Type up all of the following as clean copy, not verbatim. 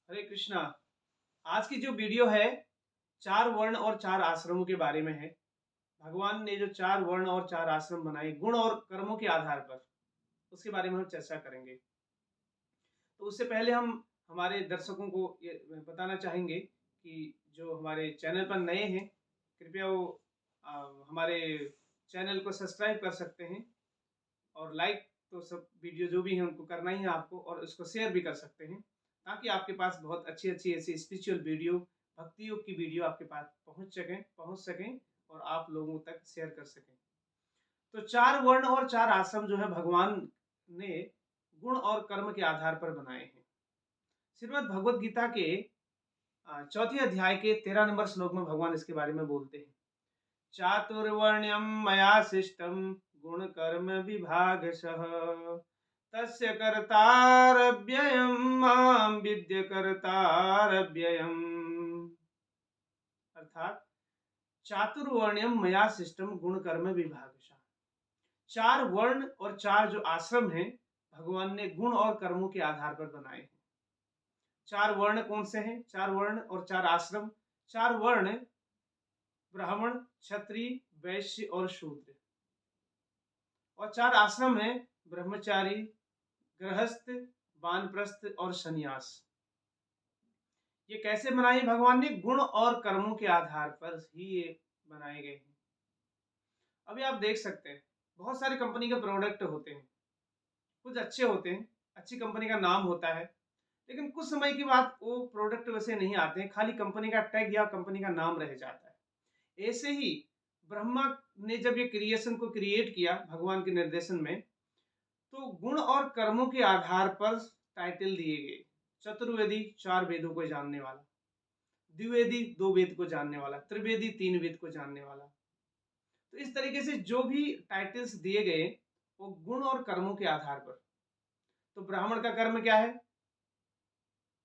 हरे कृष्णा। आज की जो वीडियो है, 4 वर्ण और 4 आश्रमों के बारे में है। भगवान ने जो 4 वर्ण और 4 आश्रम बनाए गुण और कर्मों के आधार पर, उसके बारे में हम चर्चा करेंगे। तो उससे पहले हम हमारे दर्शकों को ये बताना चाहेंगे कि जो हमारे चैनल पर नए हैं, कृपया वो अ, हमारे चैनल को सब्सक्राइब कर सकते हैं और लाइक तो सब वीडियो जो भी हैं उनको करना ही है आपको और उसको शेयर भी कर सकते हैं, ताकि आपके पास बहुत अच्छी-अच्छी ऐसी स्पिरिचुअल वीडियो, भक्ति योग की वीडियो आपके पास पहुँच सकें और आप लोगों तक शेयर कर सकें। तो 4 वर्ण और 4 आश्रम जो है भगवान ने गुण और कर्म के आधार पर बनाए हैं। श्रीमद् भगवद गीता के चौथे अध्याय के 13 नंबर श्लोक में भगवान इसके बारे में बोलते हैं। चातुर्वर्ण्यं मया सृष्टं गुणकर्म विभागशः तस्य कर्तारव्ययं मां विद्य कर्तारव्ययम्। अर्थात चातुर्वर्ण्यम मया सृष्टम गुण कर्म विभागशः। 4 वर्ण और 4 जो आश्रम हैं भगवान ने गुण और कर्मों के आधार पर बनाए हैं। 4 वर्ण कौन से हैं? 4 वर्ण और 4 आश्रम। 4 वर्ण ब्राह्मण, क्षत्रिय, वैश्य और शूद्र, और 4 आश्रम हैं ब्रह्मचारी, गृहस्थ, वानप्रस्थ और सन्यास। ये कैसे बनाए भगवान ने? गुण और कर्मों के आधार पर ही ये बनाए गए हैं। अभी आप देख सकते हैं बहुत सारी कंपनी के प्रोडक्ट होते हैं, कुछ अच्छे होते हैं, अच्छी कंपनी का नाम होता है, लेकिन कुछ समय के बाद वो प्रोडक्ट वैसे नहीं आते हैं, खाली कंपनी का टैग या कंपनी का नाम रह जाता है। ऐसे ही ब्रह्मा ने जब ये क्रिएशन को क्रिएट किया भगवान के निर्देशन में, तो गुण और कर्मों के आधार पर टाइटल दिए गए। चतुर्वेदी 4 वेदों को जानने वाला, द्विवेदी 2 वेद को जानने वाला, त्रिवेदी 3 वेद को जानने वाला। तो इस तरीके से जो भी टाइटल्स दिए गए वो गुण और कर्मों के आधार पर। तो ब्राह्मण का कर्म क्या है?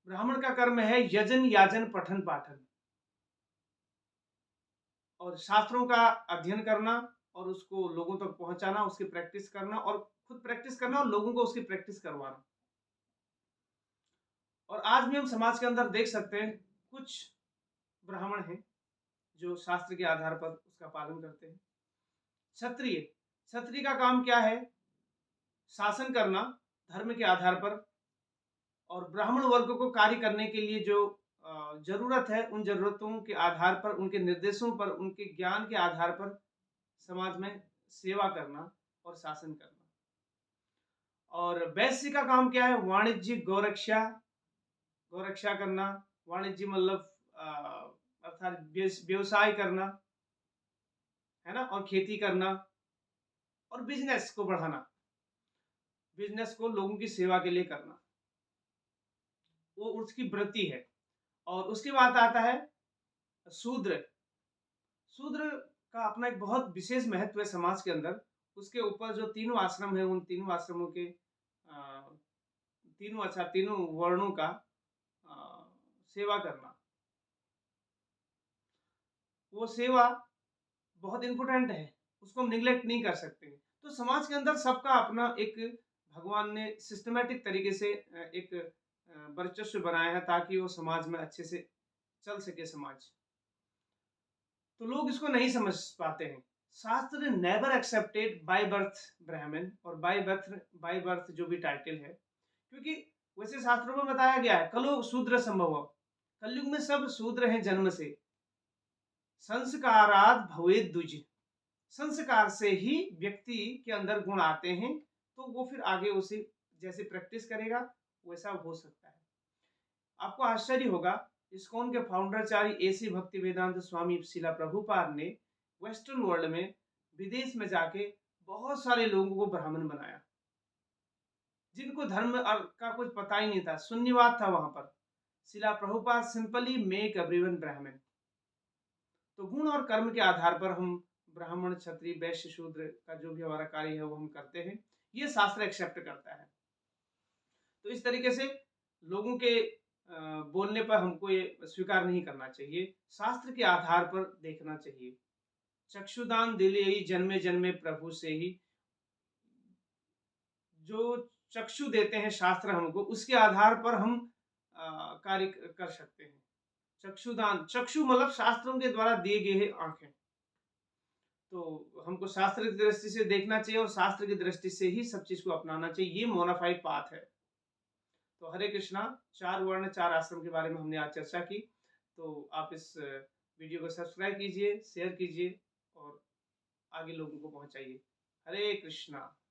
ब्राह्मण का कर्म है यजन, याजन, पठन, पाठन और शास्त्रों का अध्ययन करना और उसको लोगों तक पहुंचाना, उसकी प्रैक्टिस करना और खुद प्रैक्टिस करना और लोगों को उसकी प्रैक्टिस करवाना। और आज भी हम समाज के अंदर देख सकते हैं कुछ ब्राह्मण हैं जो शास्त्र के आधार पर उसका पालन करते हैं। क्षत्रिय, क्षत्रिय का काम क्या है? शासन करना धर्म के आधार पर, और ब्राह्मण वर्ग को कार्य करने के लिए जो जरूरत है उन जरूरतों के आधार पर, उनके निर्देशों पर, उनके ज्ञान के आधार पर समाज में सेवा करना और शासन करना। और वैश्य का काम क्या है? वाणिज्य, गौरक्षा, गौरक्षा करना। वाणिज्य मतलब अर्थात व्यवसाय करना, है ना, और खेती करना और बिजनेस को बढ़ाना, बिजनेस को लोगों की सेवा के लिए करना, वो उसकी वृत्ति है। और उसके बाद आता है शूद्र। शूद्र का अपना एक बहुत विशेष महत्व है समाज के अंदर। उसके ऊपर जो तीनों आश्रम है, उन तीनों आश्रमों के तीनों वर्णों का सेवा करना, वो सेवा बहुत इम्पोर्टेंट है, उसको हम निग्लेक्ट नहीं कर सकते। तो समाज के अंदर सबका अपना एक भगवान ने सिस्टमैटिक तरीके से एक वर्चस्व बनाया है, ताकि वो समाज में अच्छे से चल सके समाज। तो लोग इसको नहीं समझ पाते हैं। शास्त्र नेवर एक्सेप्टेड बाय बर्थ ब्राह्मण और बाय बर्थ जो भी टाइटल है, क्योंकि वैसे शास्त्रों में बताया गया है कलो शूद्र संभव। कलयुग में सब शूद्र हैं जन्म से। संस्काराद भवेद द्विज, संस्कार से ही व्यक्ति के अंदर गुण आते हैं, तो वो फिर आगे उसे जैसे प्रैक्टिस करेगा वैसा हो सकता है। आपको आश्चर्य होगा, इस्कॉन के फाउंडरचारी एसी भक्ति वेदांत स्वामी शिला प्रभुपाद ने वेस्टर्न वर्ल्ड में, विदेश में जाके बहुत सारे लोगों को ब्राह्मण बनाया, जिनको धर्म का कुछ पता ही नहीं था, शून्यवाद था वहां पर। शिला प्रभुपाद सिंपली मेक एवरीवन ब्राह्मण। तो गुण और कर्म के आधार पर हम ब्राह्मण, क्षत्रिय, वैश्य, शूद्र का जो भी हमारा कार्य है वो हम करते हैं, ये शास्त्र एक्सेप्ट करता है। तो इस तरीके से लोगों के बोलने पर हमको ये स्वीकार नहीं करना चाहिए, शास्त्र के आधार पर देखना चाहिए। चक्षुदान दिले ही जन्मे जन्मे प्रभु से ही, जो चक्षु देते हैं शास्त्र हमको, उसके आधार पर हम कार्य कर सकते हैं। चक्षुदान, चक्षु मतलब शास्त्रों के द्वारा दिए गए हैं आंखें। तो हमको शास्त्र की दृष्टि से देखना चाहिए और शास्त्र की दृष्टि से ही सब चीज को अपनाना चाहिए। ये मोनाफाइड पाथ है। तो हरे कृष्णा, 4 वर्ण 4 आश्रम के बारे में हमने आज चर्चा की। तो आप इस वीडियो को सब्सक्राइब कीजिए, शेयर कीजिए और आगे लोगों को पहुंचाइए। हरे कृष्णा।